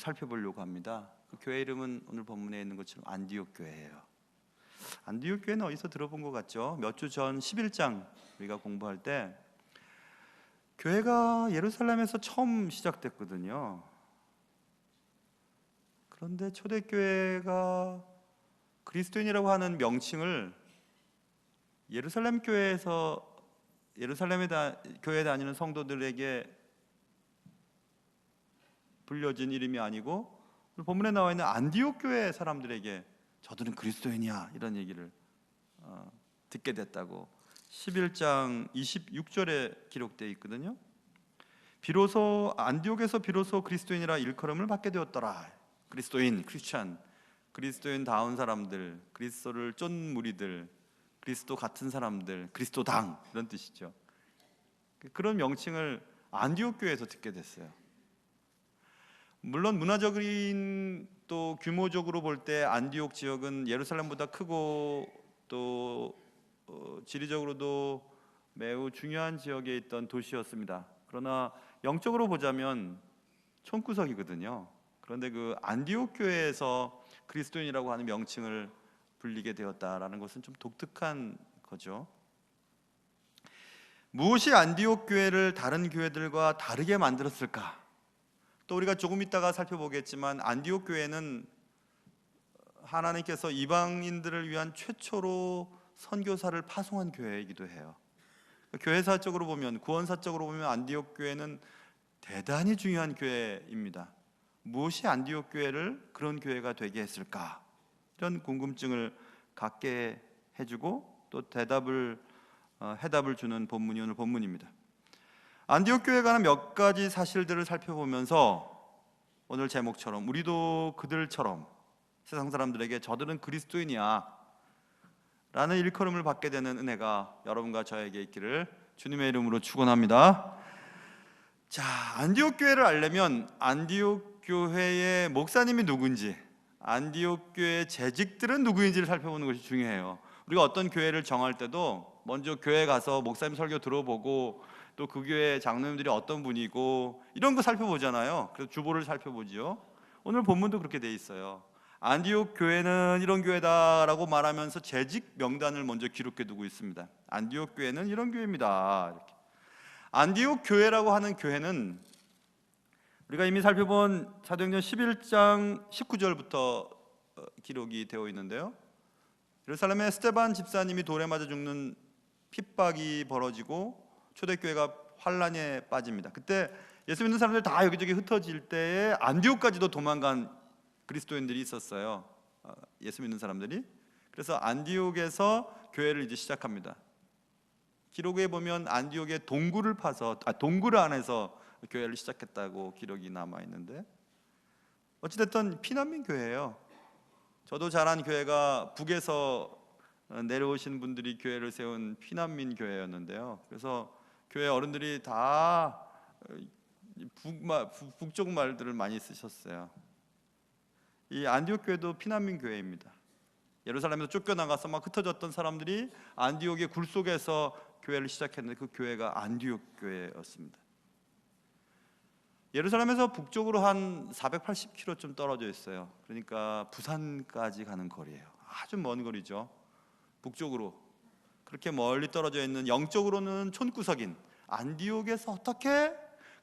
살펴보려고 합니다. 그 교회 이름은 오늘 본문에 있는 것처럼 안디옥 교회예요. 안디옥 교회는 어디서 들어본 것 같죠? 몇 주 전 11장 우리가 공부할 때 교회가 예루살렘에서 처음 시작됐거든요. 그런데 초대교회가 그리스도인이라고 하는 명칭을 예루살렘 교회에서 교회에 다니는 성도들에게 불려진 이름이 아니고 오늘 본문에 나와 있는 안디옥 교회 사람들에게 저들은 그리스도인이야 이런 얘기를 듣게 됐다고 11장 26절에 기록되어 있거든요. 비로소 안디옥에서 비로소 그리스도인이라 일컬음을 받게 되었더라. 그리스도인, 크리스찬, 그리스도인다운 사람들, 그리스도를 쫓는 무리들, 그리스도 같은 사람들, 그리스도당 이런 뜻이죠. 그런 명칭을 안디옥 교회에서 듣게 됐어요. 물론 문화적인 또 규모적으로 볼 때 안디옥 지역은 예루살렘보다 크고 또 지리적으로도 매우 중요한 지역에 있던 도시였습니다. 그러나 영적으로 보자면 촌구석이거든요. 그런데 그 안디옥 교회에서 그리스도인이라고 하는 명칭을 불리게 되었다라는 것은 좀 독특한 거죠. 무엇이 안디옥 교회를 다른 교회들과 다르게 만들었을까? 또 우리가 조금 있다가 살펴보겠지만 안디옥 교회는 하나님께서 이방인들을 위한 최초로 선교사를 파송한 교회이기도 해요. 교회사적으로 보면, 구원사적으로 보면 안디옥 교회는 대단히 중요한 교회입니다. 무엇이 안디옥 교회를 그런 교회가 되게 했을까? 이런 궁금증을 갖게 해주고 또 해답을 주는 본문이 오늘 본문입니다. 안디옥 교회에 관한 몇 가지 사실들을 살펴보면서 오늘 제목처럼 우리도 그들처럼 세상 사람들에게 저들은 그리스도인이야 라는 일컬음을 받게 되는 은혜가 여러분과 저에게 있기를 주님의 이름으로 축원합니다. 자, 안디옥 교회를 알려면 안디옥 교회의 목사님이 누구인지, 안디옥 교회의 재직들은 누구인지를 살펴보는 것이 중요해요. 우리가 어떤 교회를 정할 때도 먼저 교회 가서 목사님 설교 들어보고 또 그 교회 장로님들이 어떤 분이고 이런 거 살펴보잖아요. 그래서 주보를 살펴보지요. 오늘 본문도 그렇게 돼 있어요. 안디옥 교회는 이런 교회다라고 말하면서 재직 명단을 먼저 기록해 두고 있습니다. 안디옥 교회는 이런 교회입니다. 이렇게. 안디옥 교회라고 하는 교회는 우리가 이미 살펴본 사도행전 11장 19절부터 기록이 되어 있는데요. 예루살렘의 스데반 집사님이 돌에 맞아 죽는 핍박이 벌어지고 초대교회가 환란에 빠집니다. 그때 예수 믿는 사람들 다 여기저기 흩어질 때에 안디옥까지도 도망간 그리스도인들이 있었어요. 예수 믿는 사람들이. 그래서 안디옥에서 교회를 이제 시작합니다. 기록에 보면 안디옥의 동굴 안에서 교회를 시작했다고 기록이 남아 있는데 어찌됐든 피난민 교회예요. 저도 자란 교회가 북에서 내려오신 분들이 교회를 세운 피난민 교회였는데요. 그래서 교회 어른들이 다 북쪽 말들을 많이 쓰셨어요. 이 안디옥 교회도 피난민 교회입니다. 예루살렘에서 쫓겨나가서 막 흩어졌던 사람들이 안디옥의 굴 속에서 교회를 시작했는데 그 교회가 안디옥 교회였습니다. 예루살렘에서 북쪽으로 한 480km쯤 떨어져 있어요. 그러니까 부산까지 가는 거리예요. 아주 먼 거리죠. 북쪽으로 그렇게 멀리 떨어져 있는 영적으로는 촌구석인 안디옥에서 어떻게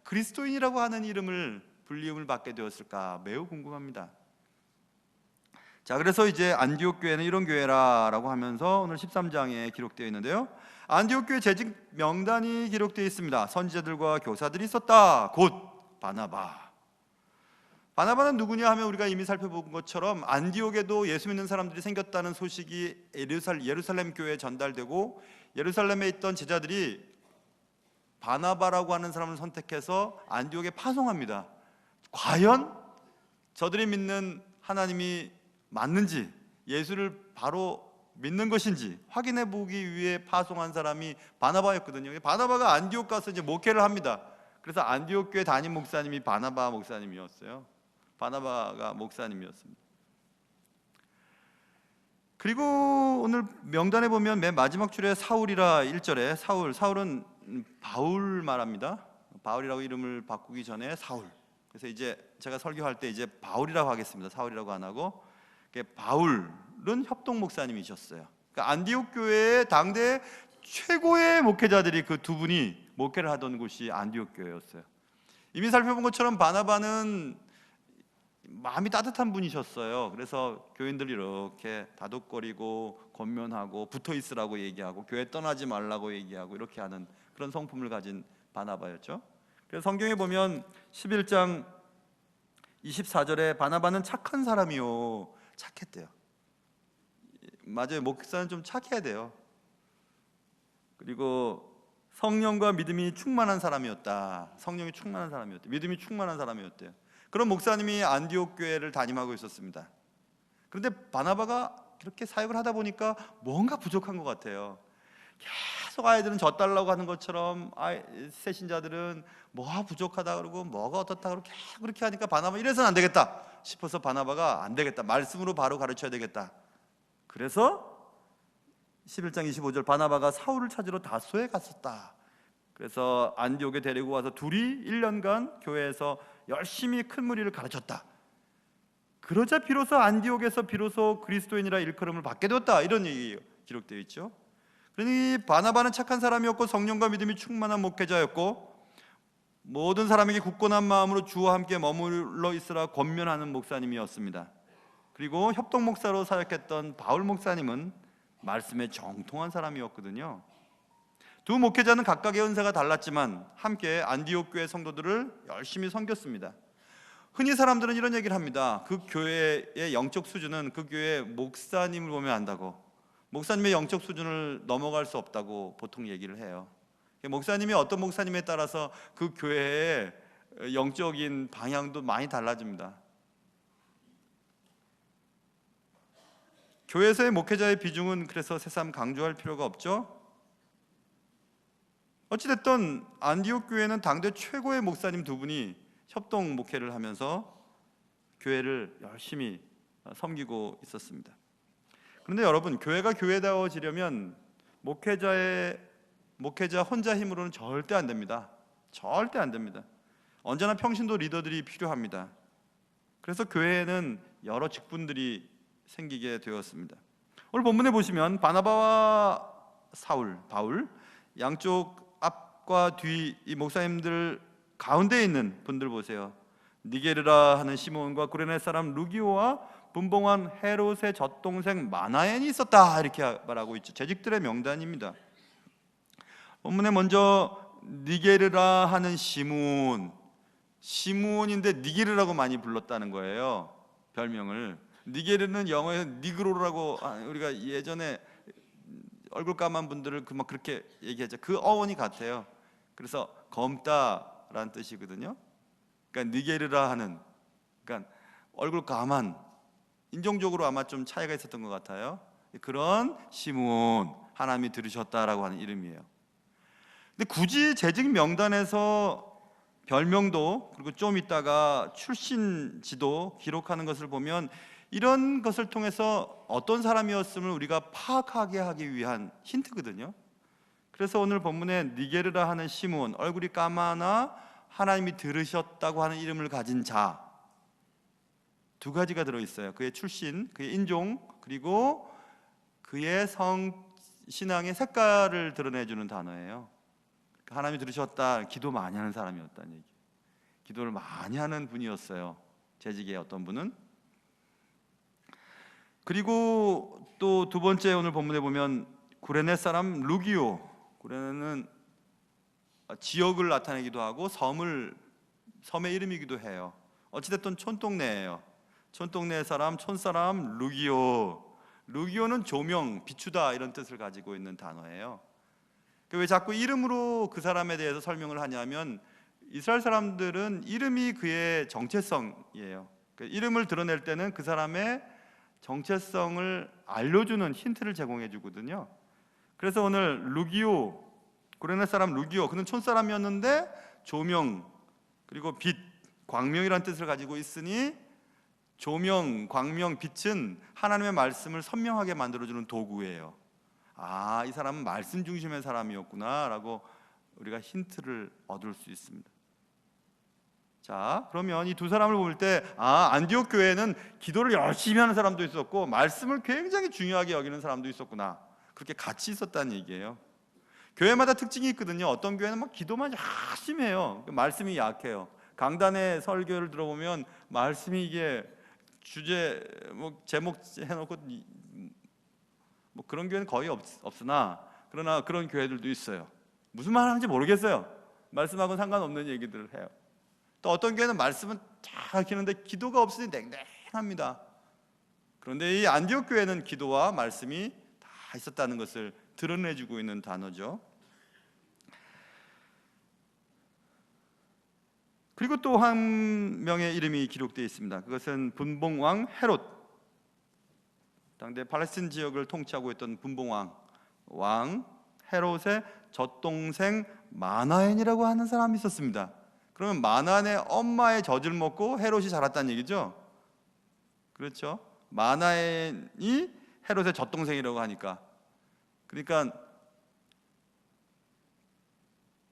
그리스도인이라고 하는 불리움을 받게 되었을까 매우 궁금합니다. 자, 그래서 이제 안디옥 교회는 이런 교회라고 하면서 오늘 13장에 기록되어 있는데요. 안디옥 교회 재직 명단이 기록되어 있습니다. 선지자들과 교사들이 있었다. 곧 바나바는 누구냐 하면 우리가 이미 살펴본 것처럼 안디옥에도 예수 믿는 사람들이 생겼다는 소식이 예루살렘 교회에 전달되고 예루살렘에 있던 제자들이 바나바라고 하는 사람을 선택해서 안디옥에 파송합니다. 과연 저들이 믿는 하나님이 맞는지, 예수를 바로 믿는 것인지 확인해 보기 위해 파송한 사람이 바나바였거든요. 바나바가 안디옥 가서 이제 목회를 합니다. 그래서 안디옥 교회 담임 목사님이 바나바 목사님이었어요. 바나바가 목사님이었습니다. 그리고 오늘 명단에 보면 맨 마지막 줄에 사울이라 1절에 사울은 바울 말합니다. 바울이라고 이름을 바꾸기 전에 사울. 그래서 이제 제가 설교할 때 이제 바울이라고 하겠습니다. 사울이라고 안 하고. 바울은 협동 목사님이셨어요. 그러니까 안디옥 교회의 당대 최고의 목회자들이 그 두 분이 목회를 하던 곳이 안디옥 교회였어요. 이미 살펴본 것처럼 바나바는 마음이 따뜻한 분이셨어요. 그래서 교인들 이렇게 다독거리고 권면하고 붙어 있으라고 얘기하고 교회 떠나지 말라고 얘기하고 이렇게 하는 그런 성품을 가진 바나바였죠. 그래서 성경에 보면 11장 24절에 바나바는 착한 사람이요, 착했대요. 맞아요. 목사는 좀 착해야 돼요. 그리고 성령과 믿음이 충만한 사람이었다. 성령이 충만한 사람이었대. 믿음이 충만한 사람이었대요. 그런 목사님이 안디옥 교회를 담임하고 있었습니다. 그런데 바나바가 이렇게 사역을 하다 보니까 뭔가 부족한 것 같아요. 계속 아이들은 져달라고 하는 것처럼 새신자들은 뭐가 부족하다 그러고 뭐가 어떻다 그러고 계속 그렇게 하니까 바나바 이래서는 안 되겠다 싶어서 바나바가 안 되겠다, 말씀으로 바로 가르쳐야 되겠다. 그래서 11장 25절 바나바가 사울을 찾으러 다소에 갔었다. 그래서 안디옥에 데리고 와서 둘이 1년간 교회에서 열심히 큰 무리를 가르쳤다. 그러자 비로소 안디옥에서 비로소 그리스도인이라 일컬음을 받게 되었다. 이런 얘기 기록되어 있죠. 그러니 바나바는 착한 사람이었고 성령과 믿음이 충만한 목회자였고 모든 사람에게 굳건한 마음으로 주와 함께 머물러 있으라 권면하는 목사님이었습니다. 그리고 협동 목사로 사역했던 바울 목사님은 말씀에 정통한 사람이었거든요. 두 목회자는 각각의 은사가 달랐지만 함께 안디옥 교회 성도들을 열심히 섬겼습니다. 흔히 사람들은 이런 얘기를 합니다. 그 교회의 영적 수준은 그 교회 목사님을 보면 안다고, 목사님의 영적 수준을 넘어갈 수 없다고 보통 얘기를 해요. 목사님이 어떤 목사님에 따라서 그 교회의 영적인 방향도 많이 달라집니다. 교회에서의 목회자의 비중은 그래서 새삼 강조할 필요가 없죠. 어찌됐든 안디옥 교회는 당대 최고의 목사님 두 분이 협동 목회를 하면서 교회를 열심히 섬기고 있었습니다. 그런데 여러분, 교회가 교회다워지려면 목회자 혼자 힘으로는 절대 안 됩니다. 절대 안 됩니다. 언제나 평신도 리더들이 필요합니다. 그래서 교회에는 여러 직분들이 생기게 되었습니다. 오늘 본문에 보시면 바나바와 사울, 바울 양쪽 앞과 뒤 이 목사님들 가운데 있는 분들 보세요. 니게르라 하는 시몬과 구레네 사람 루기오와 분봉한 헤롯의 젖동생 마나엔이 있었다, 이렇게 말하고 있죠. 재직들의 명단입니다. 본문에 먼저 니게르라 하는 시므온인데 니게르라고 많이 불렀다는 거예요. 별명을. 니게르는 영어에서 니그로라고, 우리가 예전에 얼굴 까만 분들을 막 그렇게 얘기하죠. 그 어원이 같아요. 그래서 검다라는 뜻이거든요. 그러니까 니게르라 하는, 그러니까 얼굴 까만, 인종적으로 아마 좀 차이가 있었던 것 같아요. 그런 시므온, 하나님이 들으셨다라고 하는 이름이에요. 근데 굳이 재직 명단에서 별명도 그리고 좀 있다가 출신지도 기록하는 것을 보면 이런 것을 통해서 어떤 사람이었음을 우리가 파악하게 하기 위한 힌트거든요. 그래서 오늘 본문에 니게르라 하는 시므온, 얼굴이 까마나 하나님이 들으셨다고 하는 이름을 가진 자, 두 가지가 들어있어요. 그의 출신, 그의 인종, 그리고 그의 신앙의 색깔을 드러내주는 단어예요. 하나님이 들으셨다, 기도 많이 하는 사람이었다는 얘기. 기도를 많이 하는 분이었어요. 재직의 어떤 분은. 그리고 또 두 번째 오늘 본문에 보면 구레네 사람 루기오, 구레네는 지역을 나타내기도 하고 섬의 이름이기도 해요. 어찌됐든 촌동네예요. 촌동네 사람, 촌사람 루기오는 조명, 비추다 이런 뜻을 가지고 있는 단어예요. 왜 자꾸 이름으로 그 사람에 대해서 설명을 하냐면 이스라엘 사람들은 이름이 그의 정체성이에요. 이름을 드러낼 때는 그 사람의 정체성을 알려주는 힌트를 제공해 주거든요. 그래서 오늘 구레네 사람 루기오, 그는 촌사람이었는데 조명 그리고 빛, 광명이라는 뜻을 가지고 있으니 조명, 광명, 빛은 하나님의 말씀을 선명하게 만들어주는 도구예요. 이 사람은 말씀 중심의 사람이었구나 라고 우리가 힌트를 얻을 수 있습니다. 자, 그러면 이 두 사람을 볼 때 안디옥 교회는 기도를 열심히 하는 사람도 있었고 말씀을 굉장히 중요하게 여기는 사람도 있었구나. 그렇게 같이 있었다는 얘기예요. 교회마다 특징이 있거든요. 어떤 교회는 막 기도만 열심히 해요. 말씀이 약해요. 강단의 설교를 들어보면 말씀이 이게 주제 제목 해놓고 그런 교회는 거의 없으나, 그러나 그런 교회들도 있어요. 무슨 말 하는지 모르겠어요. 말씀하고는 상관없는 얘기들을 해요. 또 어떤 교회는 말씀은 잘 하시는데 기도가 없으니 냉랭합니다. 그런데 이 안디옥 교회는 기도와 말씀이 다 있었다는 것을 드러내주고 있는 단어죠. 그리고 또 한 명의 이름이 기록되어 있습니다. 그것은 분봉왕 헤롯. 당대 팔레스틴 지역을 통치하고 있던 분봉왕 왕 헤롯의 젖동생 마나엔이라고 하는 사람이 있었습니다. 그러면 마나엔의 엄마의 젖을 먹고 헤롯이 자랐다는 얘기죠. 그렇죠? 마나엔이 헤롯의 젖동생이라고 하니까, 그러니까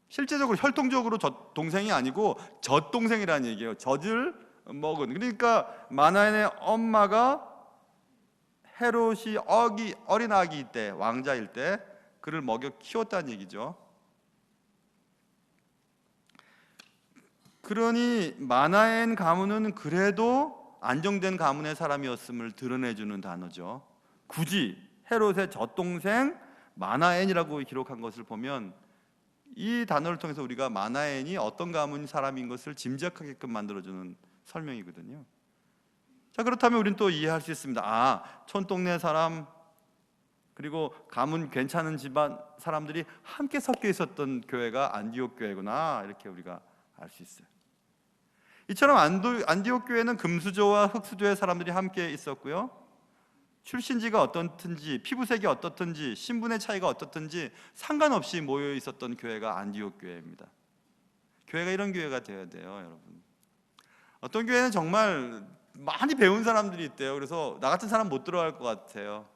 실제적으로 혈통적으로 젖동생이 아니고 젖동생이라는 얘기예요. 젖을 먹은. 그러니까 마나엔의 엄마가 헤롯이 어린 아기일 때, 왕자일 때 그를 먹여 키웠다는 얘기죠. 그러니 마나엔 가문은 그래도 안정된 가문의 사람이었음을 드러내주는 단어죠. 굳이 헤롯의 젖동생 마나엔이라고 기록한 것을 보면 이 단어를 통해서 우리가 마나엔이 어떤 가문 사람인 것을 짐작하게끔 만들어주는 설명이거든요. 자, 그렇다면 우리는 또 이해할 수 있습니다. 촌동네 사람, 그리고 가문 괜찮은 집안 사람들이 함께 섞여 있었던 교회가 안디옥 교회구나, 이렇게 우리가 알 수 있어요. 이처럼 안디옥 교회는 금수저와 흙수저의 사람들이 함께 있었고요, 출신지가 어떻든지 피부색이 어떻든지 신분의 차이가 어떻든지 상관없이 모여 있었던 교회가 안디옥 교회입니다. 교회가 이런 교회가 되어야 돼요, 여러분. 어떤 교회는 정말 많이 배운 사람들이 있대요. 그래서 나 같은 사람 못 들어갈 것 같아요.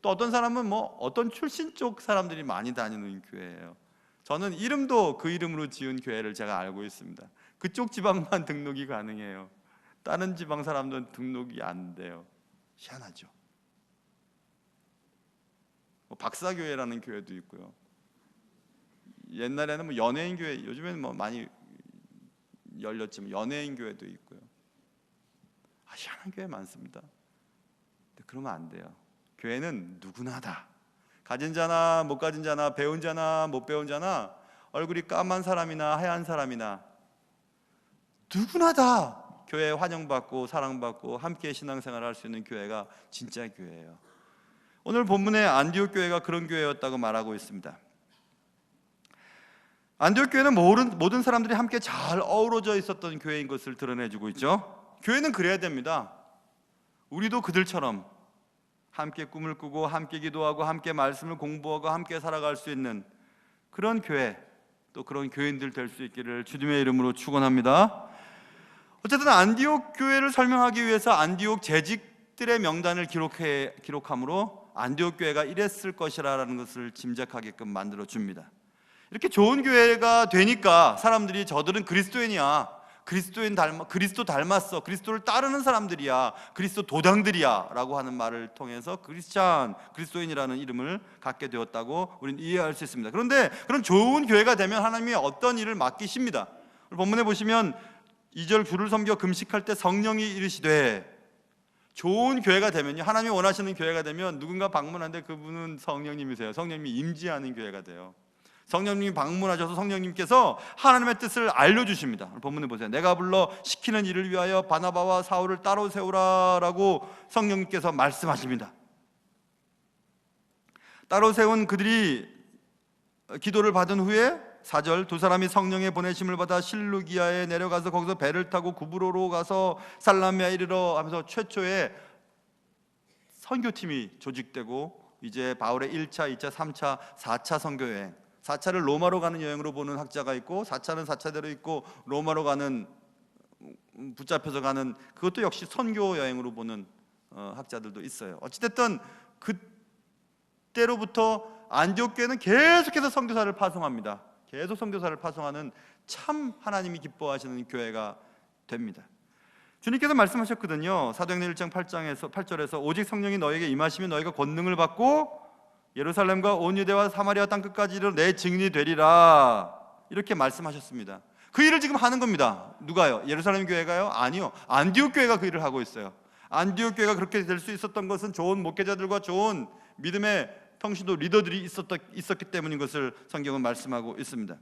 또 어떤 사람은 어떤 출신 쪽 사람들이 많이 다니는 교회예요. 저는 이름도 그 이름으로 지은 교회를 제가 알고 있습니다. 그쪽 지방만 등록이 가능해요. 다른 지방 사람들은 등록이 안 돼요. 희한하죠. 박사교회라는 교회도 있고요. 옛날에는 연예인 교회, 요즘에는 많이 열렸지만 연예인 교회도 있고요. 희한한 교회 많습니다. 근데 그러면 안 돼요. 교회는 누구나 다, 가진 자나 못 가진 자나 배운 자나 못 배운 자나 얼굴이 까만 사람이나 하얀 사람이나 누구나 다 교회에 환영받고 사랑받고 함께 신앙생활을 할 수 있는 교회가 진짜 교회예요. 오늘 본문에 안디옥 교회가 그런 교회였다고 말하고 있습니다. 안디옥 교회는 모든 사람들이 함께 잘 어우러져 있었던 교회인 것을 드러내주고 있죠. 교회는 그래야 됩니다. 우리도 그들처럼 함께 꿈을 꾸고 함께 기도하고 함께 말씀을 공부하고 함께 살아갈 수 있는 그런 교회, 또 그런 교인들 될 수 있기를 주님의 이름으로 축원합니다. 어쨌든 안디옥 교회를 설명하기 위해서 안디옥 재직들의 명단을 기록함으로 안디옥 교회가 이랬을 것이라는 것을 짐작하게끔 만들어 줍니다. 이렇게 좋은 교회가 되니까 사람들이 저들은 그리스도인이야, 그리스도 닮았어, 그리스도를 따르는 사람들이야, 그리스도 도당들이야 라고 하는 말을 통해서 그리스도인이라는 이름을 갖게 되었다고 우리는 이해할 수 있습니다. 그런데 그런 좋은 교회가 되면 하나님이 어떤 일을 맡기십니다. 본문에 보시면 2절 주를 섬겨 금식할 때 성령이 이르시되, 좋은 교회가 되면요, 하나님이 원하시는 교회가 되면 누군가 방문하는데 그분은 성령님이세요. 성령님이 임재하는 교회가 돼요. 성령님이 방문하셔서 성령님께서 하나님의 뜻을 알려주십니다. 본문에 보세요. 내가 불러 시키는 일을 위하여 바나바와 사울을 따로 세우라 라고 성령님께서 말씀하십니다. 따로 세운 그들이 기도를 받은 후에 4절 두 사람이 성령의 보내심을 받아 실루기아에 내려가서 거기서 배를 타고 구브로로 가서 살라미아에 이르러 하면서 최초의 선교팀이 조직되고, 이제 바울의 1차, 2차, 3차, 4차 선교여행, 4차를 로마로 가는 여행으로 보는 학자가 있고 4차는 4차대로 있고 로마로 가는, 붙잡혀서 가는, 그것도 역시 선교 여행으로 보는 학자들도 있어요. 어찌됐든 그때로부터 안디옥 교회는 계속해서 선교사를 파송합니다. 계속 선교사를 파송하는 참 하나님이 기뻐하시는 교회가 됩니다. 주님께서 말씀하셨거든요. 사도행전 1장 8절에서 오직 성령이 너에게 임하시면 너희가 권능을 받고 예루살렘과 온 유대와 사마리아 땅끝까지 이르러 내 증인이 되리라, 이렇게 말씀하셨습니다. 그 일을 지금 하는 겁니다. 누가요? 예루살렘 교회가요? 아니요, 안디옥 교회가 그 일을 하고 있어요. 안디옥 교회가 그렇게 될 수 있었던 것은 좋은 목회자들과 좋은 믿음의 평신도 리더들이 있었기 때문인 것을 성경은 말씀하고 있습니다.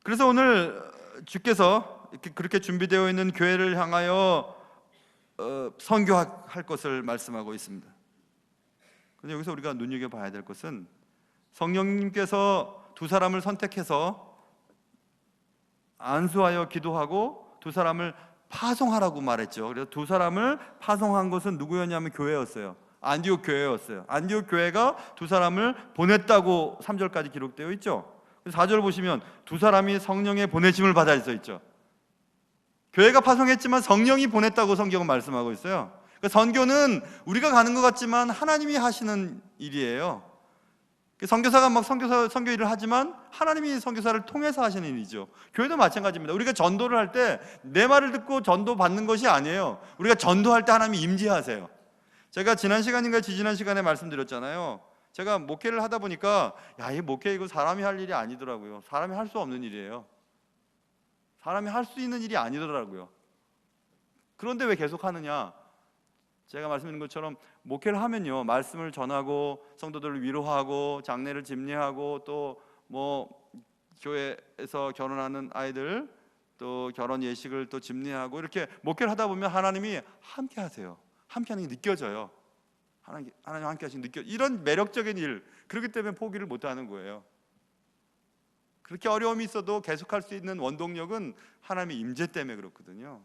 그래서 오늘 주께서 그렇게 준비되어 있는 교회를 향하여 선교할 것을 말씀하고 있습니다. 그런데 여기서 우리가 눈여겨봐야 될 것은 성령님께서 두 사람을 선택해서 안수하여 기도하고 두 사람을 파송하라고 말했죠. 그래서 두 사람을 파송한 것은 누구였냐면 교회였어요. 안디옥 교회였어요. 안디옥 교회가 두 사람을 보냈다고 3절까지 기록되어 있죠. 4절 보시면 두 사람이 성령의 보내심을 받아 있죠. 교회가 파송했지만 성령이 보냈다고 성경은 말씀하고 있어요. 그러니까 선교는 우리가 가는 것 같지만 하나님이 하시는 일이에요. 선교사가 막 선교 일을 하지만 하나님이 선교사를 통해서 하시는 일이죠. 교회도 마찬가지입니다. 우리가 전도를 할 때 내 말을 듣고 전도 받는 것이 아니에요. 우리가 전도할 때 하나님이 임재하세요. 제가 지난 시간인가 지지난 시간에 말씀드렸잖아요. 제가 목회를 하다 보니까 이 목회 이거 사람이 할 일이 아니더라고요. 사람이 할 수 없는 일이에요. 사람이 할 수 있는 일이 아니더라고요. 그런데 왜 계속 하느냐? 제가 말씀드린 것처럼 목회를 하면요, 말씀을 전하고 성도들을 위로하고 장례를 집례하고 또 교회에서 결혼하는 아이들 또 결혼 예식을 또 집례하고 이렇게 목회를 하다 보면 하나님이 함께 하세요. 함께 하는 게 느껴져요. 하나님 함께 하시는 느껴. 이런 매력적인 일, 그렇기 때문에 포기를 못 하는 거예요. 그렇게 어려움이 있어도 계속할 수 있는 원동력은 하나님의 임재 때문에 그렇거든요.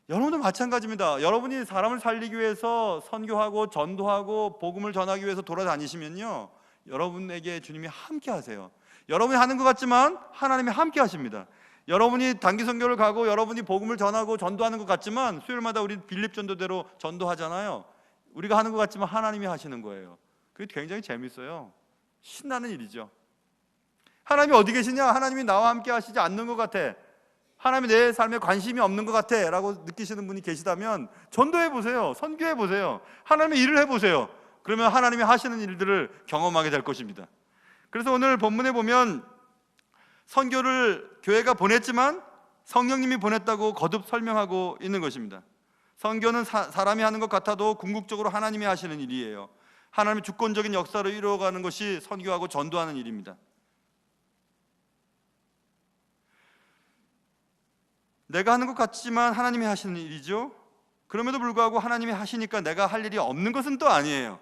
여러분도 마찬가지입니다. 여러분이 사람을 살리기 위해서 선교하고 전도하고 복음을 전하기 위해서 돌아다니시면요, 여러분에게 주님이 함께 하세요. 여러분이 하는 것 같지만 하나님이 함께 하십니다. 여러분이 단기 선교를 가고 여러분이 복음을 전하고 전도하는 것 같지만 수요일마다 우리 빌립 전도대로 전도하잖아요. 우리가 하는 것 같지만 하나님이 하시는 거예요. 그게 굉장히 재밌어요. 신나는 일이죠. 하나님이 어디 계시냐? 하나님이 나와 함께 하시지 않는 것 같아, 하나님이 내 삶에 관심이 없는 것 같아 라고 느끼시는 분이 계시다면 전도해 보세요. 선교해 보세요. 하나님의 일을 해보세요. 그러면 하나님이 하시는 일들을 경험하게 될 것입니다. 그래서 오늘 본문에 보면 선교를 교회가 보냈지만 성령님이 보냈다고 거듭 설명하고 있는 것입니다. 선교는 사람이 하는 것 같아도 궁극적으로 하나님이 하시는 일이에요. 하나님의 주권적인 역사를 이루어가는 것이 선교하고 전도하는 일입니다. 내가 하는 것 같지만 하나님이 하시는 일이죠. 그럼에도 불구하고 하나님이 하시니까 내가 할 일이 없는 것은 또 아니에요.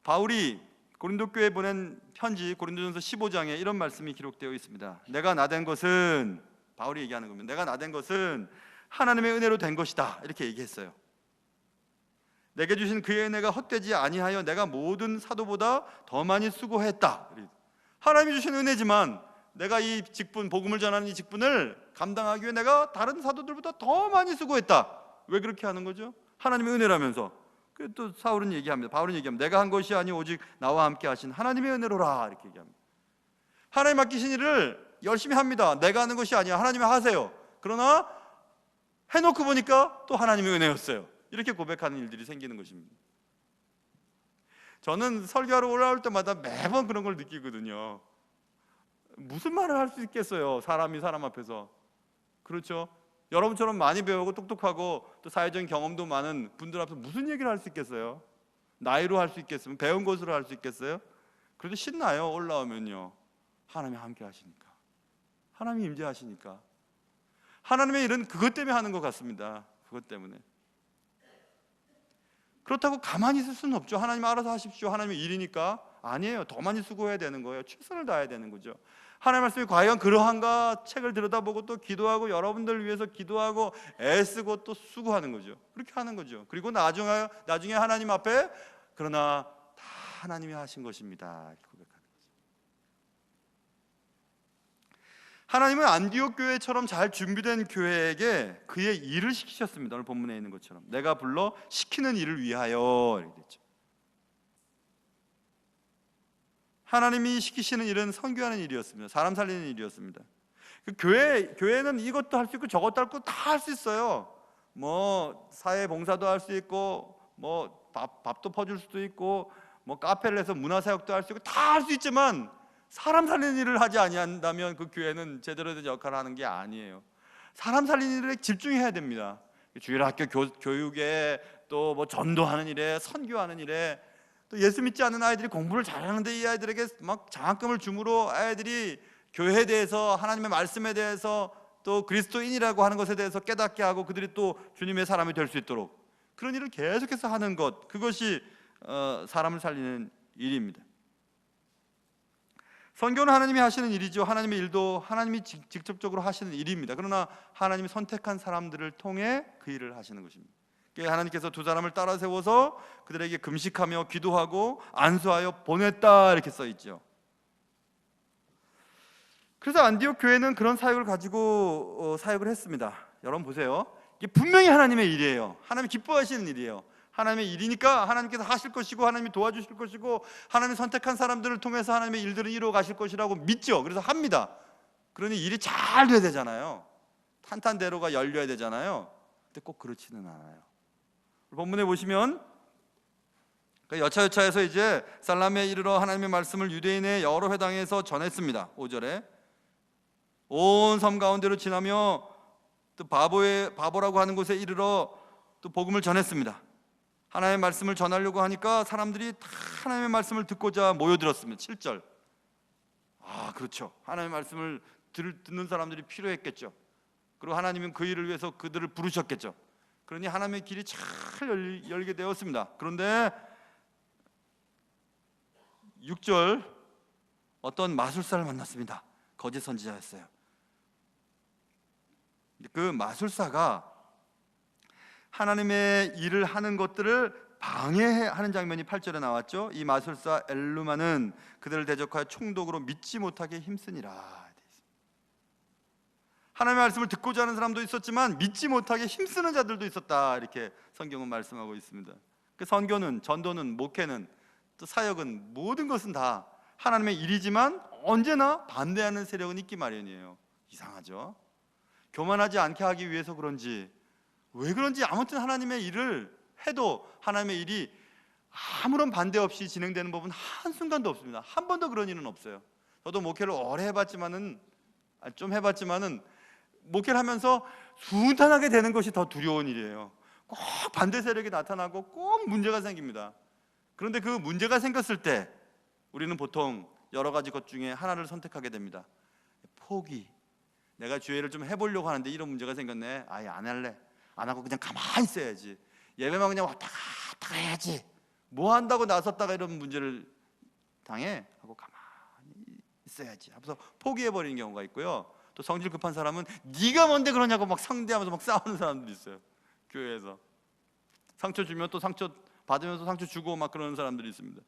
바울이 고린도 교회에 보낸 편지 고린도전서 15장에 이런 말씀이 기록되어 있습니다. 내가 나된 것은, 바울이 얘기하는 겁니다. 내가 나된 것은 하나님의 은혜로 된 것이다, 이렇게 얘기했어요. 내게 주신 그의 은혜가 헛되지 아니하여 내가 모든 사도보다 더 많이 수고했다. 하나님이 주신 은혜지만 내가 이 직분, 복음을 전하는 이 직분을 감당하기 위해 내가 다른 사도들보다 더 많이 수고했다. 왜 그렇게 하는 거죠? 하나님의 은혜라면서. 또 바울은 얘기합니다. 내가 한 것이 아니 오직 나와 함께 하신 하나님의 은혜로라, 이렇게 얘기합니다. 하나님 맡기신 일을 열심히 합니다. 내가 하는 것이 아니야. 하나님이 하세요. 그러나 해놓고 보니까 또 하나님의 은혜였어요. 이렇게 고백하는 일들이 생기는 것입니다. 저는 설교하러 올라올 때마다 매번 그런 걸 느끼거든요. 무슨 말을 할 수 있겠어요, 사람이 사람 앞에서. 그렇죠? 여러분처럼 많이 배우고 똑똑하고 또 사회적인 경험도 많은 분들 앞에서 무슨 얘기를 할 수 있겠어요? 나이로 할 수 있겠으면, 배운 것으로 할 수 있겠어요? 그래도 신나요. 올라오면요, 하나님이 함께 하시니까, 하나님이 임재하시니까. 하나님의 일은 그것 때문에 하는 것 같습니다. 그것 때문에. 그렇다고 가만히 있을 수는 없죠. 하나님 알아서 하십시오, 하나님의 일이니까. 아니에요. 더 많이 수고해야 되는 거예요. 최선을 다해야 되는 거죠. 하나님 말씀이 과연 그러한가 책을 들여다보고 또 기도하고 여러분들을 위해서 기도하고 애쓰고 또 수고하는 거죠. 그렇게 하는 거죠. 그리고 나중에 하나님 앞에 그러나 다 하나님이 하신 것입니다, 이렇게 고백하는 거죠. 하나님은 안디옥 교회처럼 잘 준비된 교회에게 그의 일을 시키셨습니다. 오늘 본문에 있는 것처럼 내가 불러 시키는 일을 위하여, 이렇게 됐죠. 하나님이 시키시는 일은 선교하는 일이었습니다. 사람 살리는 일이었습니다. 그 교회는 이것도 할 수 있고 저것도 할 거 다 할 수 있어요. 뭐 사회 봉사도 할 수 있고, 뭐 밥도 퍼줄 수도 있고, 뭐 카페를 해서 문화사역도 할 수 있고 다 할 수 있지만 사람 살리는 일을 하지 아니한다면 그 교회는 제대로 된 역할을 하는 게 아니에요. 사람 살리는 일에 집중해야 됩니다. 주일학교 교육에, 또 뭐 전도하는 일에, 선교하는 일에, 또 예수 믿지 않는 아이들이 공부를 잘하는데 이 아이들에게 막 장학금을 줌으로 아이들이 교회에 대해서, 하나님의 말씀에 대해서, 또 그리스도인이라고 하는 것에 대해서 깨닫게 하고 그들이 또 주님의 사람이 될 수 있도록 그런 일을 계속해서 하는 것, 그것이 사람을 살리는 일입니다. 선교는 하나님이 하시는 일이죠. 하나님의 일도 하나님이 직접적으로 하시는 일입니다. 그러나 하나님이 선택한 사람들을 통해 그 일을 하시는 것입니다. 하나님께서 두 사람을 따라 세워서 그들에게 금식하며 기도하고 안수하여 보냈다, 이렇게 써 있죠. 그래서 안디옥 교회는 그런 사역을 가지고 사역을 했습니다. 여러분 보세요. 이게 분명히 하나님의 일이에요. 하나님이 기뻐하시는 일이에요. 하나님의 일이니까 하나님께서 하실 것이고, 하나님이 도와주실 것이고, 하나님이 선택한 사람들을 통해서 하나님의 일들을 이루어 가실 것이라고 믿죠. 그래서 합니다. 그러니 일이 잘 돼야 되잖아요. 탄탄대로가 열려야 되잖아요. 근데 꼭 그렇지는 않아요. 본문에 보시면 여차여차해서 이제 살람에 이르러 하나님의 말씀을 유대인의 여러 회당에서 전했습니다. 5절에 온 섬 가운데로 지나며 또 바보라고 하는 곳에 이르러 또 복음을 전했습니다. 하나님의 말씀을 전하려고 하니까 사람들이 다 하나님의 말씀을 듣고자 모여들었습니다. 7절. 그렇죠. 하나님의 말씀을 듣는 사람들이 필요했겠죠. 그리고 하나님은 그 일을 위해서 그들을 부르셨겠죠. 그러니 하나님의 길이 잘 열게 되었습니다. 그런데 6절, 어떤 마술사를 만났습니다. 거짓 선지자였어요. 그 마술사가 하나님의 일을 하는 것들을 방해하는 장면이 8절에 나왔죠. 이 마술사 엘루마는 그들을 대적하여 총독으로 믿지 못하게 힘쓰니라. 하나님의 말씀을 듣고자 하는 사람도 있었지만 믿지 못하게 힘쓰는 자들도 있었다, 이렇게 성경은 말씀하고 있습니다. 그 선교는, 전도는, 목회는, 또 사역은, 모든 것은 다 하나님의 일이지만 언제나 반대하는 세력은 있기 마련이에요. 이상하죠? 교만하지 않게 하기 위해서 그런지, 왜 그런지 아무튼 하나님의 일을 해도 하나님의 일이 아무런 반대 없이 진행되는 법은 한순간도 없습니다. 한 번도 그런 일은 없어요. 저도 목회를 오래 해봤지만은, 목회를 하면서 순탄하게 되는 것이 더 두려운 일이에요. 꼭 반대 세력이 나타나고 꼭 문제가 생깁니다. 그런데 그 문제가 생겼을 때 우리는 보통 여러 가지 것 중에 하나를 선택하게 됩니다. 포기. 내가 주일을 좀 해보려고 하는데 이런 문제가 생겼네. 아예 안 할래. 안 하고 그냥 가만히 있어야지. 예배만 그냥 왔다 갔다 해야지. 뭐 한다고 나섰다가 이런 문제를 당해? 하고 가만히 있어야지 하면서 포기해버리는 경우가 있고요. 또 성질 급한 사람은 네가 뭔데 그러냐고 막 상대하면서 막 싸우는 사람들이 있어요. 교회에서 상처 주면 또 상처 받으면서 상처 주고 막 그러는 사람들이 있습니다.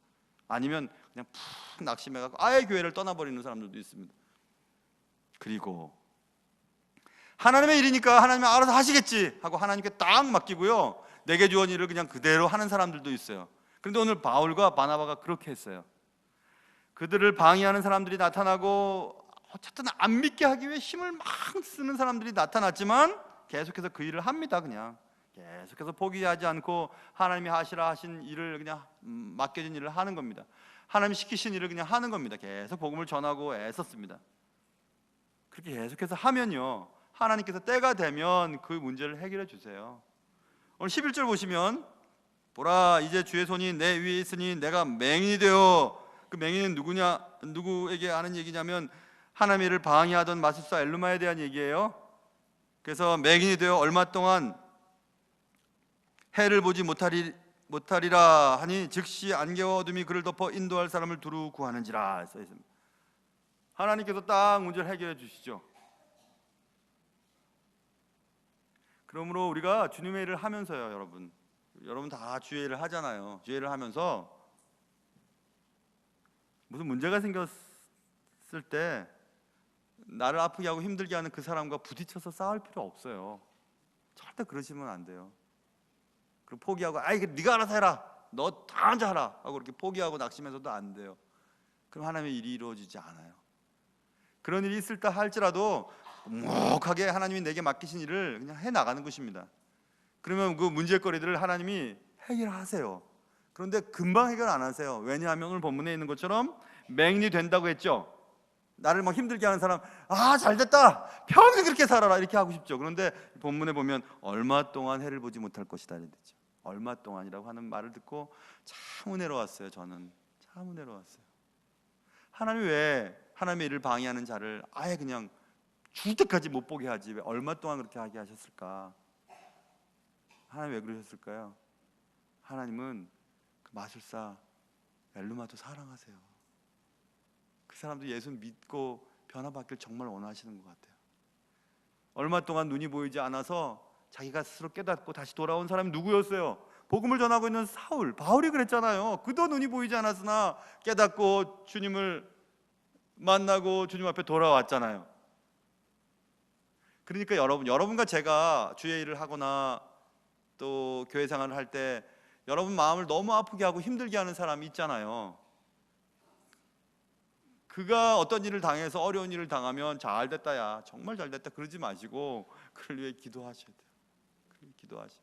아니면 그냥 푹 낙심해갖고 아예 교회를 떠나버리는 사람들도 있습니다. 그리고 하나님의 일이니까 하나님이 알아서 하시겠지 하고 하나님께 딱 맡기고요, 내게 주어진 일을 그냥 그대로 하는 사람들도 있어요. 그런데 오늘 바울과 바나바가 그렇게 했어요. 그들을 방해하는 사람들이 나타나고 어쨌든 안 믿게 하기 위해 힘을 막 쓰는 사람들이 나타났지만 계속해서 그 일을 합니다. 그냥 계속해서 포기하지 않고 하나님이 하시라 하신 일을 그냥 맡겨진 일을 하는 겁니다. 하나님이 시키신 일을 그냥 하는 겁니다. 계속 복음을 전하고 애썼습니다. 그렇게 계속해서 하면요, 하나님께서 때가 되면 그 문제를 해결해 주세요. 오늘 11절 보시면 보라, 이제 주의 손이 내 위에 있으니 내가 맹인이 되어, 그 맹인은 누구에게 하는 얘기냐면 하나님의 일을 방해하던 마술사 엘루마에 대한 얘기예요. 그래서 맹인이 되어 얼마 동안 해를 보지 못하리라 하니 즉시 안개와 어둠이 그를 덮어 인도할 사람을 두루 구하는지라 써 있습니다. 하나님께서 딱 문제를 해결해 주시죠. 그러므로 우리가 주님의 일을 하면서요, 여러분 다 주의 일을 하잖아요. 주의 일을 하면서 무슨 문제가 생겼을 때 나를 아프게 하고 힘들게 하는 그 사람과 부딪혀서 싸울 필요 없어요. 절대 그러시면 안 돼요. 그리고 포기하고 네가 알아서 해라, 너 다 혼자 하라 하고 이렇게 포기하고 낙심해서도 안 돼요. 그럼 하나님의 일이 이루어지지 않아요. 그런 일이 있을 때 할지라도 묵묵하게 하나님이 내게 맡기신 일을 그냥 해나가는 것입니다. 그러면 그 문제거리들을 하나님이 해결하세요. 그런데 금방 해결 안 하세요. 왜냐하면 오늘 본문에 있는 것처럼 맹인이 된다고 했죠. 나를 막 힘들게 하는 사람, 잘됐다, 평생 그렇게 살아라, 이렇게 하고 싶죠. 그런데 본문에 보면 얼마 동안 해를 보지 못할 것이다 이랬죠. 얼마 동안이라고 하는 말을 듣고 참 은혜로웠어요. 저는 참 은혜로웠어요. 하나님이 왜 하나님의 일을 방해하는 자를 아예 그냥 죽을 때까지 못 보게 하지, 왜 얼마 동안 그렇게 하게 하셨을까? 하나님 왜 그러셨을까요? 하나님은 그 마술사 엘루마도 사랑하세요. 그 사람도 예수 믿고 변화받길 정말 원하시는 것 같아요. 얼마 동안 눈이 보이지 않아서 자기가 스스로 깨닫고 다시 돌아온 사람이 누구였어요? 복음을 전하고 있는 사울, 바울이 그랬잖아요. 그도 눈이 보이지 않았으나 깨닫고 주님을 만나고 주님 앞에 돌아왔잖아요. 그러니까 여러분과 제가 주의 일을 하거나 또 교회 생활을 할 때 여러분 마음을 너무 아프게 하고 힘들게 하는 사람이 있잖아요. 그가 어떤 일을 당해서 어려운 일을 당하면 잘됐다, 야 정말 잘됐다 그러지 마시고 그를 위해 기도하셔야 돼요. 그를 위해 기도하셔야 돼요.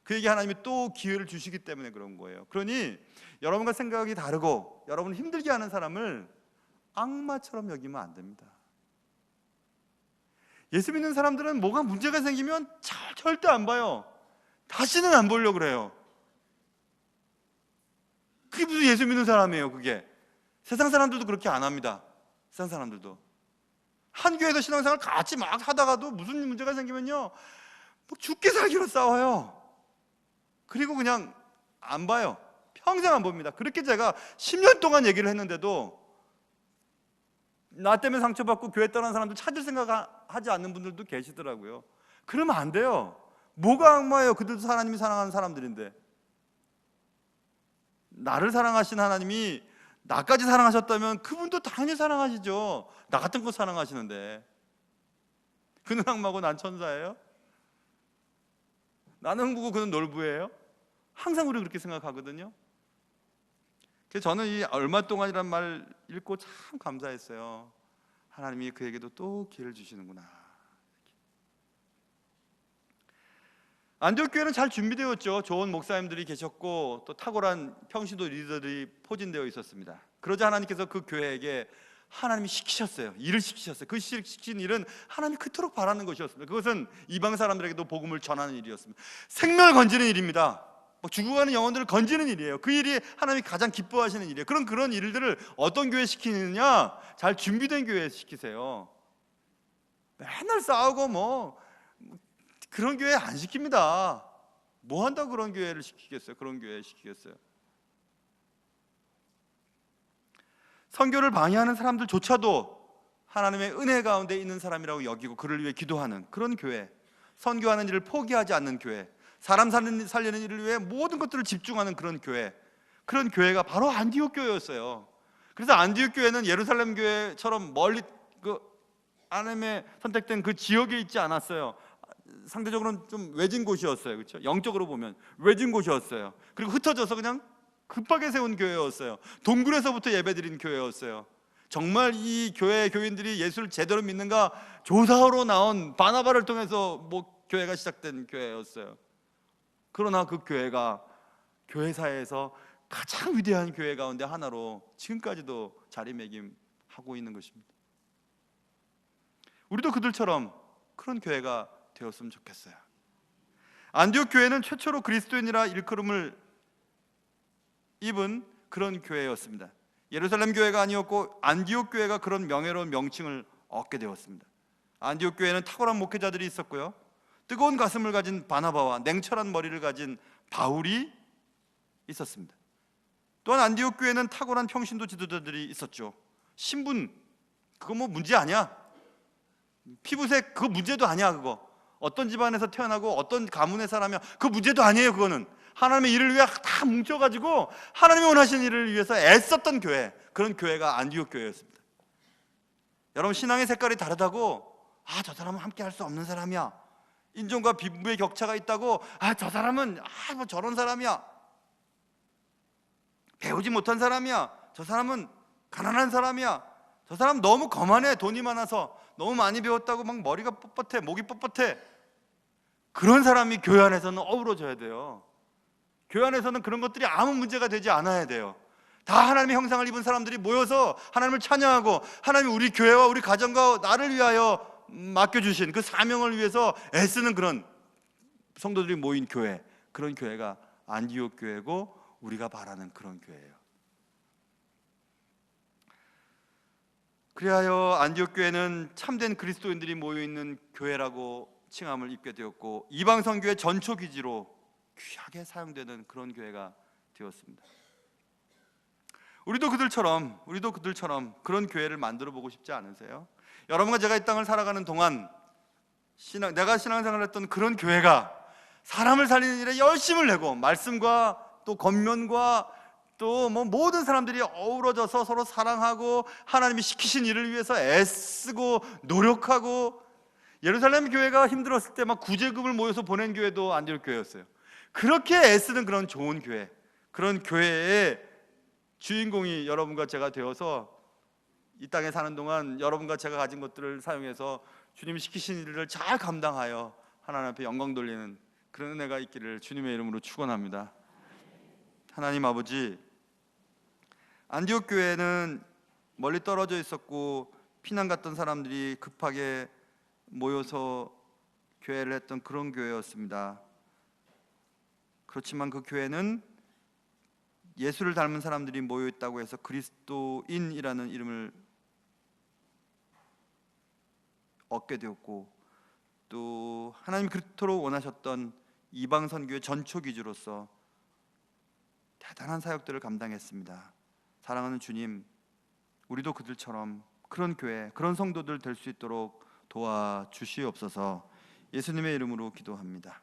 그에게 하나님이 또 기회를 주시기 때문에 그런 거예요. 그러니 여러분과 생각이 다르고 여러분을 힘들게 하는 사람을 악마처럼 여기면 안 됩니다. 예수 믿는 사람들은 뭐가 문제가 생기면 절대 안 봐요. 다시는 안 보려고 그래요. 그게 무슨 예수 믿는 사람이에요. 그게 세상 사람들도 그렇게 안 합니다. 세상 사람들도 한 교회에서 신앙생활 같이 막 하다가도 무슨 문제가 생기면요, 뭐 죽게 살기로 싸워요. 그리고 그냥 안 봐요. 평생 안 봅니다. 그렇게 제가 10년 동안 얘기를 했는데도 나 때문에 상처받고 교회 떠난 사람들 찾을 생각하지 않는 분들도 계시더라고요. 그러면 안 돼요. 뭐가 악마예요? 그들도 하나님이 사랑하는 사람들인데. 나를 사랑하신 하나님이 나까지 사랑하셨다면 그분도 당연히 사랑하시죠. 나 같은 거 사랑하시는데. 그는 악마고 난 천사예요? 나는 흥부고 그는 놀부예요? 항상 우리 그렇게 생각하거든요. 그래서 저는 이 얼마 동안이란 말 읽고 참 감사했어요. 하나님이 그에게도 또 기회를 주시는구나. 안디옥 교회는 잘 준비되었죠. 좋은 목사님들이 계셨고 또 탁월한 평신도 리더들이 포진되어 있었습니다. 그러자 하나님께서 그 교회에게 하나님이 시키셨어요. 일을 시키셨어요. 그 시킨 일은 하나님이 그토록 바라는 것이었습니다. 그것은 이방 사람들에게도 복음을 전하는 일이었습니다. 생명을 건지는 일입니다. 죽어가는 영혼들을 건지는 일이에요. 그 일이 하나님이 가장 기뻐하시는 일이에요. 그런 일들을 어떤 교회에 시키느냐? 잘 준비된 교회에 시키세요. 맨날 싸우고 뭐 그런 교회 안 시킵니다. 뭐 한다고 그런 교회를 시키겠어요? 그런 교회에 시키겠어요? 선교를 방해하는 사람들조차도 하나님의 은혜 가운데 있는 사람이라고 여기고 그를 위해 기도하는 그런 교회, 선교하는 일을 포기하지 않는 교회, 사람 살리는 일을 위해 모든 것들을 집중하는 그런 교회가 바로 안디옥 교회였어요. 그래서 안디옥 교회는 예루살렘 교회처럼 멀리 그 하나님의 선택된 그 지역에 있지 않았어요. 상대적으로는 좀 외진 곳이었어요. 그렇죠? 영적으로 보면 외진 곳이었어요. 그리고 흩어져서 그냥 급하게 세운 교회였어요. 동굴에서부터 예배드린 교회였어요. 정말 이 교회 교인들이 예수를 제대로 믿는가 조사하러 나온 바나바를 통해서 뭐 교회가 시작된 교회였어요. 그러나 그 교회가 교회사에서 가장 위대한 교회 가운데 하나로 지금까지도 자리매김하고 있는 것입니다. 우리도 그들처럼 그런 교회가 되었으면 좋겠어요. 안디옥 교회는 최초로 그리스도인이라 일컬음을 입은 그런 교회였습니다. 예루살렘 교회가 아니었고 안디옥 교회가 그런 명예로운 명칭을 얻게 되었습니다. 안디옥 교회는 탁월한 목회자들이 있었고요, 뜨거운 가슴을 가진 바나바와 냉철한 머리를 가진 바울이 있었습니다. 또한 안디옥 교회는 탁월한 평신도 지도자들이 있었죠. 신분 그거 뭐 문제 아니야. 피부색 그거 문제도 아니야. 그거 어떤 집안에서 태어나고 어떤 가문의 사람이야 그 문제도 아니에요. 그거는 하나님의 일을 위해 다 뭉쳐가지고 하나님이 원하시는 일을 위해서 애썼던 교회, 그런 교회가 안디옥 교회였습니다. 여러분 신앙의 색깔이 다르다고 저 사람은 함께 할 수 없는 사람이야, 인종과 빈부의 격차가 있다고 저 사람은 뭐 저런 사람이야, 배우지 못한 사람이야, 저 사람은 가난한 사람이야. 저 사람 너무 거만해. 돈이 많아서 너무 많이 배웠다고 막 머리가 뻣뻣해, 목이 뻣뻣해. 그런 사람이 교회 안에서는 어우러져야 돼요. 교회 안에서는 그런 것들이 아무 문제가 되지 않아야 돼요. 다 하나님의 형상을 입은 사람들이 모여서 하나님을 찬양하고, 하나님이 우리 교회와 우리 가정과 나를 위하여 맡겨주신 그 사명을 위해서 애쓰는 그런 성도들이 모인 교회, 그런 교회가 안디옥 교회고 우리가 바라는 그런 교회예요. 그리하여 안디옥 교회는 참된 그리스도인들이 모여있는 교회라고 칭함을 입게 되었고, 이방 선교의 전초 기지로 귀하게 사용되는 그런 교회가 되었습니다. 우리도 그들처럼 그런 교회를 만들어 보고 싶지 않으세요? 여러분과 제가 이 땅을 살아가는 동안 내가 신앙생활을 했던 그런 교회가 사람을 살리는 일에 열심을 내고, 말씀과 또 겉면과 또 모든 사람들이 어우러져서 서로 사랑하고 하나님이 시키신 일을 위해서 애쓰고 노력하고, 예루살렘 교회가 힘들었을 때 막 구제금을 모여서 보낸 교회도 안디옥 교회였어요. 그렇게 애쓰는 그런 좋은 교회, 그런 교회의 주인공이 여러분과 제가 되어서 이 땅에 사는 동안 여러분과 제가 가진 것들을 사용해서 주님이 시키신 일을 잘 감당하여 하나님 앞에 영광 돌리는 그런 은혜가 있기를 주님의 이름으로 축원합니다. 하나님 아버지, 안디옥 교회는 멀리 떨어져 있었고 피난 갔던 사람들이 급하게 모여서 교회를 했던 그런 교회였습니다. 그렇지만 그 교회는 예수를 닮은 사람들이 모여 있다고 해서 그리스도인이라는 이름을 얻게 되었고, 또 하나님이 그토록 원하셨던 이방 선교의 전초 기주로서 대단한 사역들을 감당했습니다. 사랑하는 주님, 우리도 그들처럼 그런 교회, 그런 성도들 될 수 있도록 도와주시옵소서. 예수님의 이름으로 기도합니다.